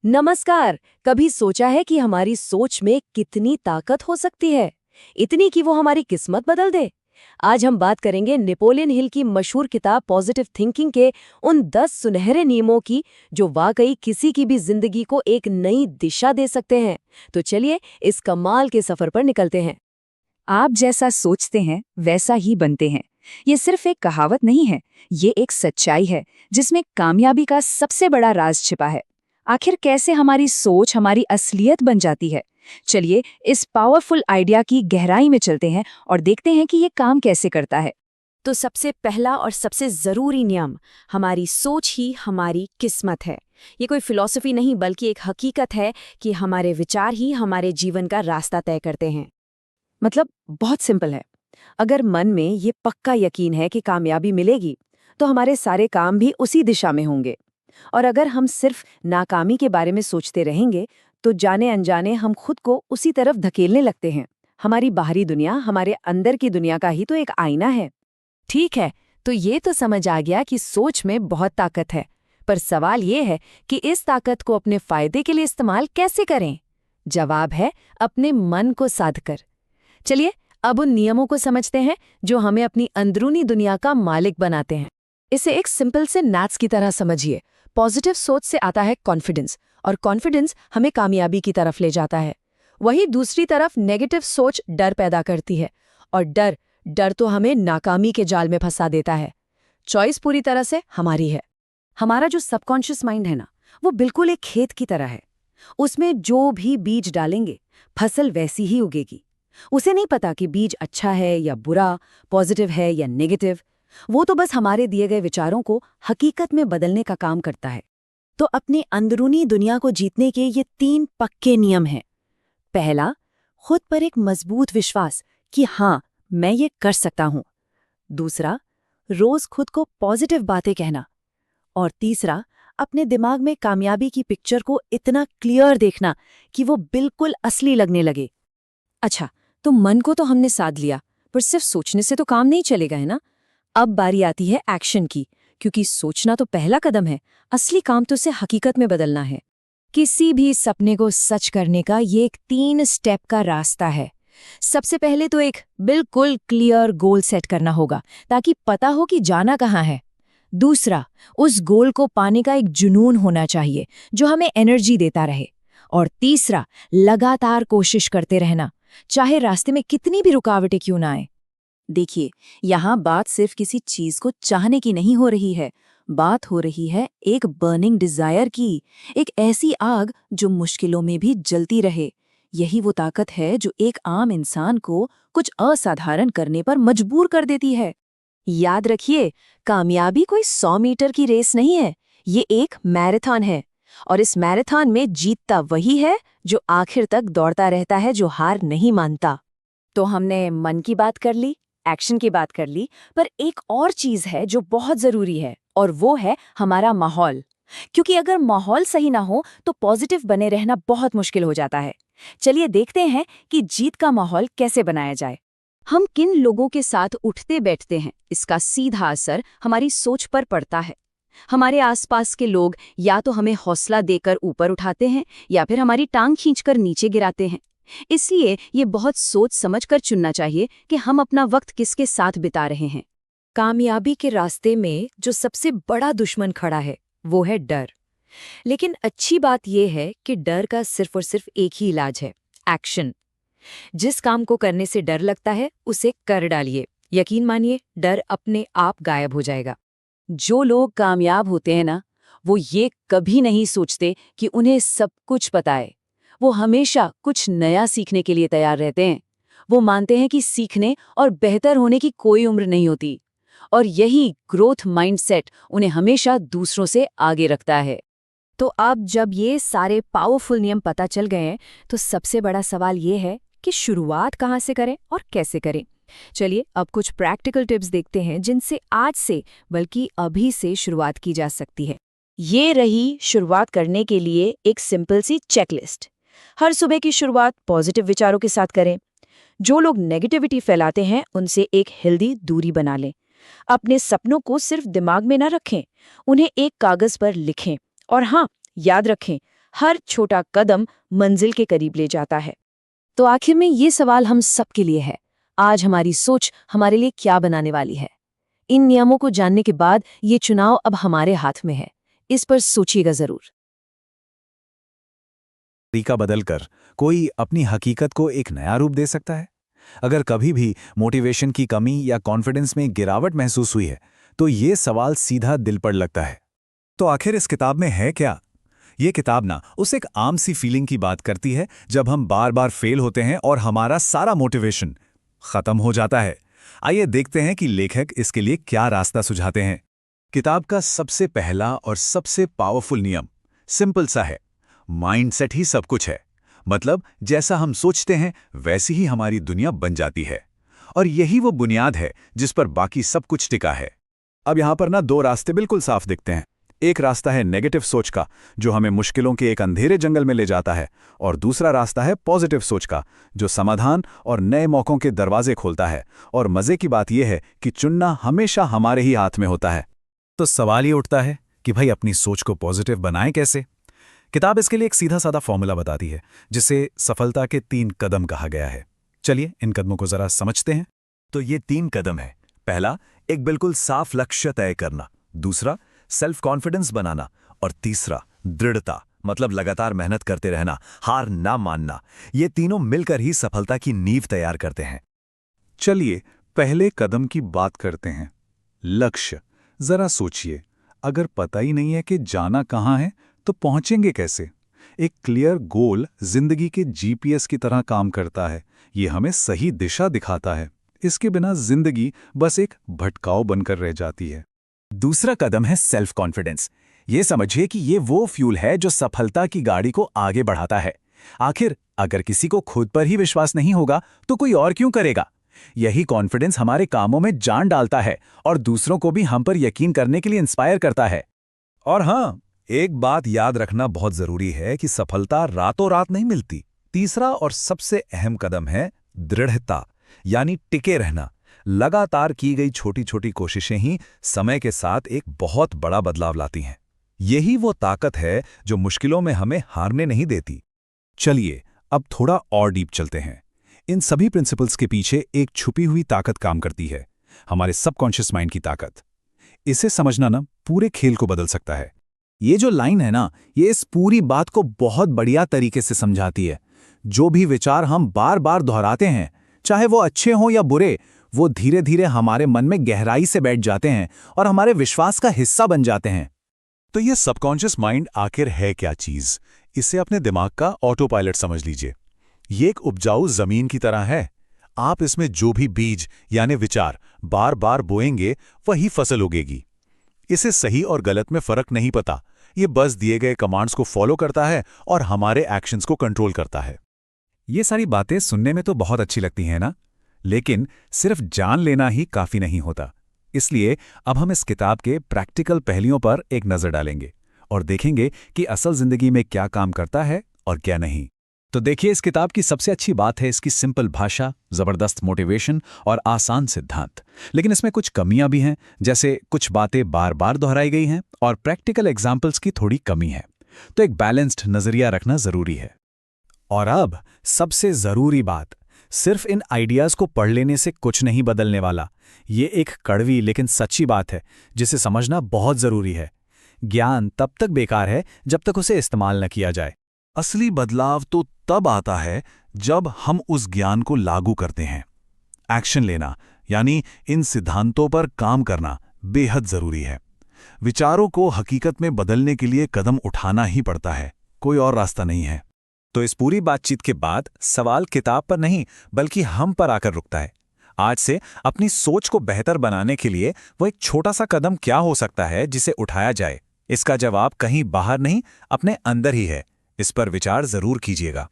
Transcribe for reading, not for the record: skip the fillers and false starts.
नमस्कार। कभी सोचा है कि हमारी सोच में कितनी ताकत हो सकती है, इतनी कि वो हमारी किस्मत बदल दे। आज हम बात करेंगे नेपोलियन हिल की मशहूर किताब पॉजिटिव थिंकिंग के उन 10 सुनहरे नियमों की जो वाकई किसी की भी जिंदगी को एक नई दिशा दे सकते हैं। तो चलिए इस कमाल के सफर पर निकलते हैं। आप जैसा सोचते हैं वैसा ही बनते हैं। ये सिर्फ एक कहावत नहीं है, ये एक सच्चाई है जिसमें कामयाबी का सबसे बड़ा राज छिपा है। आखिर कैसे हमारी सोच हमारी असलियत बन जाती है? चलिए इस पावरफुल आइडिया की गहराई में चलते हैं और देखते हैं कि ये काम कैसे करता है। तो सबसे पहला और सबसे जरूरी नियम, हमारी सोच ही हमारी किस्मत है। ये कोई फिलॉसफी नहीं बल्कि एक हकीकत है कि हमारे विचार ही हमारे जीवन का रास्ता तय करते हैं। मतलब बहुत सिंपल है। अगर मन में ये पक्का यकीन है कि कामयाबी मिलेगी, तो हमारे सारे काम भी उसी दिशा में होंगे। और अगर हम सिर्फ नाकामी के बारे में सोचते रहेंगे, तो जाने अनजाने हम खुद को उसी तरफ धकेलने लगते हैं। हमारी बाहरी दुनिया हमारे अंदर की दुनिया का ही तो एक आईना है। ठीक है, तो ये तो समझ आ गया कि सोच में बहुत ताकत है। पर सवाल ये है कि इस ताकत को अपने फायदे के लिए इस्तेमाल कैसे करें? जवाब है अपने मन को साध कर। चलिए अब उन नियमों को समझते हैं जो हमें अपनी अंदरूनी दुनिया का मालिक बनाते हैं। इसे एक सिंपल से मैथ्स की तरह समझिए। पॉजिटिव सोच से आता है कॉन्फिडेंस, और कॉन्फिडेंस हमें कामयाबी की तरफ ले जाता है। वहीं दूसरी तरफ नेगेटिव सोच डर पैदा करती है, और डर डर तो हमें नाकामी के जाल में फंसा देता है। चॉइस पूरी तरह से हमारी है। हमारा जो सबकॉन्शियस माइंड है ना, वो बिल्कुल एक खेत की तरह है। उसमें जो भी बीज डालेंगे, फसल वैसी ही उगेगी। उसे नहीं पता कि बीज अच्छा है या बुरा, पॉजिटिव है या नेगेटिव। वो तो बस हमारे दिए गए विचारों को हकीकत में बदलने का काम करता है। तो अपनी अंदरूनी दुनिया को जीतने के ये 3 पक्के नियम हैं। पहला, खुद पर एक मजबूत विश्वास कि हाँ, मैं ये कर सकता हूं। दूसरा, रोज खुद को पॉजिटिव बातें कहना। और तीसरा, अपने दिमाग में कामयाबी की पिक्चर को इतना क्लियर देखना कि वो बिल्कुल असली लगने लगे। अच्छा, तो मन को तो हमने साध लिया, पर सिर्फ सोचने से तो काम नहीं चलेगा, है ना? अब बारी आती है एक्शन की, क्योंकि सोचना तो पहला कदम है, असली काम तो उसे हकीकत में बदलना है। किसी भी सपने को सच करने का ये एक 3 स्टेप का रास्ता है। सबसे पहले तो एक बिल्कुल क्लियर गोल सेट करना होगा, ताकि पता हो कि जाना कहाँ है। दूसरा, उस गोल को पाने का एक जुनून होना चाहिए जो हमें एनर्जी देता रहे। और तीसरा, लगातार कोशिश करते रहना, चाहे रास्ते में कितनी भी रुकावटें क्यों ना आए। देखिए, यहाँ बात सिर्फ किसी चीज को चाहने की नहीं हो रही है, बात हो रही है एक बर्निंग डिजायर की, एक ऐसी आग जो मुश्किलों में भी जलती रहे। यही वो ताकत है जो एक आम इंसान को कुछ असाधारण करने पर मजबूर कर देती है। याद रखिए, कामयाबी कोई 100 मीटर की रेस नहीं है, ये एक मैराथन है। और इस मैराथन में जीतता वही है जो आखिर तक दौड़ता रहता है, जो हार नहीं मानता। तो हमने मन की बात कर ली, एक्शन की बात कर ली, पर एक और चीज है जो बहुत जरूरी है, और वो है हमारा माहौल। क्योंकि अगर माहौल सही ना हो तो पॉजिटिव बने रहना बहुत मुश्किल हो जाता है। चलिए देखते हैं कि जीत का माहौल कैसे बनाया जाए। हम किन लोगों के साथ उठते बैठते हैं, इसका सीधा असर हमारी सोच पर पड़ता है। हमारे आसपास के लोग या तो हमें हौसला देकर ऊपर उठाते हैं या फिर हमारी टांग खींचकर नीचे गिराते हैं। इसलिए ये बहुत सोच समझकर चुनना चाहिए कि हम अपना वक्त किसके साथ बिता रहे हैं। कामयाबी के रास्ते में जो सबसे बड़ा दुश्मन खड़ा है, वो है डर। लेकिन अच्छी बात यह है कि डर का सिर्फ और सिर्फ एक ही इलाज है, एक्शन। जिस काम को करने से डर लगता है, उसे कर डालिए। यकीन मानिए, डर अपने आप गायब हो जाएगा। जो लोग कामयाब होते हैं ना, वो ये कभी नहीं सोचते कि उन्हें सब कुछ पता है। वो हमेशा कुछ नया सीखने के लिए तैयार रहते हैं। वो मानते हैं कि सीखने और बेहतर होने की कोई उम्र नहीं होती। और यही ग्रोथ माइंडसेट उन्हें हमेशा दूसरों से आगे रखता है। तो अब जब ये सारे पावरफुल नियम पता चल गए हैं, तो सबसे बड़ा सवाल ये है कि शुरुआत कहाँ से करें और कैसे करें। चलिए अब कुछ प्रैक्टिकल टिप्स देखते हैं जिनसे आज से बल्कि अभी से शुरुआत की जा सकती है। ये रही शुरुआत करने के लिए एक सिंपल सी चेकलिस्ट। हर सुबह की शुरुआत पॉजिटिव विचारों के साथ करें। जो लोग नेगेटिविटी फैलाते हैं, उनसे एक हेल्दी दूरी बना लें। अपने सपनों को सिर्फ दिमाग में न रखें, उन्हें एक कागज पर लिखें। और हाँ, याद रखें, हर छोटा कदम मंजिल के करीब ले जाता है। तो आखिर में ये सवाल हम सबके लिए है, आज हमारी सोच हमारे लिए क्या बनाने वाली है? इन नियमों को जानने के बाद ये चुनाव अब हमारे हाथ में है। इस पर सोचिएगा जरूर। तरीका बदलकर कोई अपनी हकीकत को एक नया रूप दे सकता है। अगर कभी भी मोटिवेशन की कमी या कॉन्फिडेंस में गिरावट महसूस हुई है, तो ये सवाल सीधा दिल पर लगता है। तो आखिर इस किताब में है क्या? ये किताब ना उस एक आम सी फीलिंग की बात करती है जब हम बार बार फेल होते हैं और हमारा सारा मोटिवेशन खत्म हो जाता है। आइए देखते हैं कि लेखक इसके लिए क्या रास्ता सुझाते हैं। किताब का सबसे पहला और सबसे पावरफुल नियम सिंपल सा है, माइंडसेट ही सब कुछ है। मतलब जैसा हम सोचते हैं वैसी ही हमारी दुनिया बन जाती है, और यही वो बुनियाद है जिस पर बाकी सब कुछ टिका है। अब यहाँ पर ना दो रास्ते बिल्कुल साफ दिखते हैं। एक रास्ता है नेगेटिव सोच का, जो हमें मुश्किलों के एक अंधेरे जंगल में ले जाता है, और दूसरा रास्ता है पॉजिटिव सोच का, जो समाधान और नए मौकों के दरवाजे खोलता है। और मजे की बात यह है कि चुनना हमेशा हमारे ही हाथ में होता है। तो सवाल ये उठता है कि भाई अपनी सोच को पॉजिटिव बनाएं कैसे? किताब इसके लिए एक सीधा साधा फॉर्मूला बताती है, जिसे सफलता के 3 कदम कहा गया है। चलिए इन कदमों को जरा समझते हैं। तो ये 3 कदम है। पहला, एक बिल्कुल साफ लक्ष्य तय करना। दूसरा, सेल्फ कॉन्फिडेंस बनाना। और तीसरा, दृढ़ता, मतलब लगातार मेहनत करते रहना, हार ना मानना। ये तीनों मिलकर ही सफलता की नींव तैयार करते हैं। चलिए पहले कदम की बात करते हैं, लक्ष्य। जरा सोचिए, अगर पता ही नहीं है कि जाना कहाँ है तो पहुंचेंगे कैसे? एक क्लियर गोल जिंदगी के जीपीएस की तरह काम करता है। ये हमें सही दिशा दिखाता है। इसके बिना जिंदगी बस एक भटकाव बनकर रह जाती है। दूसरा कदम है सेल्फ कॉन्फिडेंस। ये समझिए कि ये वो फ्यूल है जो सफलता की गाड़ी को आगे बढ़ाता है। आखिर अगर किसी को खुद पर ही विश्वास नहीं होगा तो कोई और क्यों करेगा? यही कॉन्फिडेंस हमारे कामों में जान डालता है और दूसरों को भी हम पर यकीन करने के लिए इंस्पायर करता है। और हाँ, एक बात याद रखना बहुत जरूरी है कि सफलता रातों रात नहीं मिलती। तीसरा और सबसे अहम कदम है दृढ़ता, यानी टिके रहना। लगातार की गई छोटी छोटी कोशिशें ही समय के साथ एक बहुत बड़ा बदलाव लाती हैं। यही वो ताकत है जो मुश्किलों में हमें हारने नहीं देती। चलिए अब थोड़ा और डीप चलते हैं। इन सभी प्रिंसिपल्स के पीछे एक छुपी हुई ताकत काम करती है, हमारे सबकॉन्शियस माइंड की ताकत। इसे समझना ना पूरे खेल को बदल सकता है। ये जो लाइन है ना, ये इस पूरी बात को बहुत बढ़िया तरीके से समझाती है। जो भी विचार हम बार बार दोहराते हैं, चाहे वो अच्छे हों या बुरे, वो धीरे धीरे हमारे मन में गहराई से बैठ जाते हैं और हमारे विश्वास का हिस्सा बन जाते हैं। तो ये सबकॉन्शियस माइंड आखिर है क्या चीज? इसे अपने दिमाग का ऑटो पायलट समझ लीजिए। ये एक उपजाऊ जमीन की तरह है। आप इसमें जो भी बीज यानी विचार बार बार बोएंगे, वही फसल उगेगी। इसे सही और गलत में फर्क नहीं पता। ये बस दिए गए कमांड्स को फॉलो करता है और हमारे एक्शंस को कंट्रोल करता है। ये सारी बातें सुनने में तो बहुत अच्छी लगती हैं ना, लेकिन सिर्फ जान लेना ही काफी नहीं होता। इसलिए अब हम इस किताब के प्रैक्टिकल पहलुओं पर एक नजर डालेंगे और देखेंगे कि असल जिंदगी में क्या काम करता है और क्या नहीं। तो देखिए, इस किताब की सबसे अच्छी बात है इसकी सिंपल भाषा, जबरदस्त मोटिवेशन और आसान सिद्धांत। लेकिन इसमें कुछ कमियां भी हैं, जैसे कुछ बातें बार बार दोहराई गई हैं और प्रैक्टिकल एग्जाम्पल्स की थोड़ी कमी है। तो एक बैलेंस्ड नजरिया रखना जरूरी है। और अब सबसे जरूरी बात, सिर्फ इन आइडियाज को पढ़ लेने से कुछ नहीं बदलने वाला। ये एक कड़वी लेकिन सच्ची बात है जिसे समझना बहुत जरूरी है। ज्ञान तब तक बेकार है जब तक उसे इस्तेमाल न किया जाए। असली बदलाव तो तब आता है जब हम उस ज्ञान को लागू करते हैं। एक्शन लेना, यानी इन सिद्धांतों पर काम करना बेहद जरूरी है। विचारों को हकीकत में बदलने के लिए कदम उठाना ही पड़ता है, कोई और रास्ता नहीं है। तो इस पूरी बातचीत के बाद सवाल किताब पर नहीं बल्कि हम पर आकर रुकता है। आज से अपनी सोच को बेहतर बनाने के लिए वो एक छोटा सा कदम क्या हो सकता है जिसे उठाया जाए? इसका जवाब कहीं बाहर नहीं, अपने अंदर ही है। इस पर विचार जरूर कीजिएगा।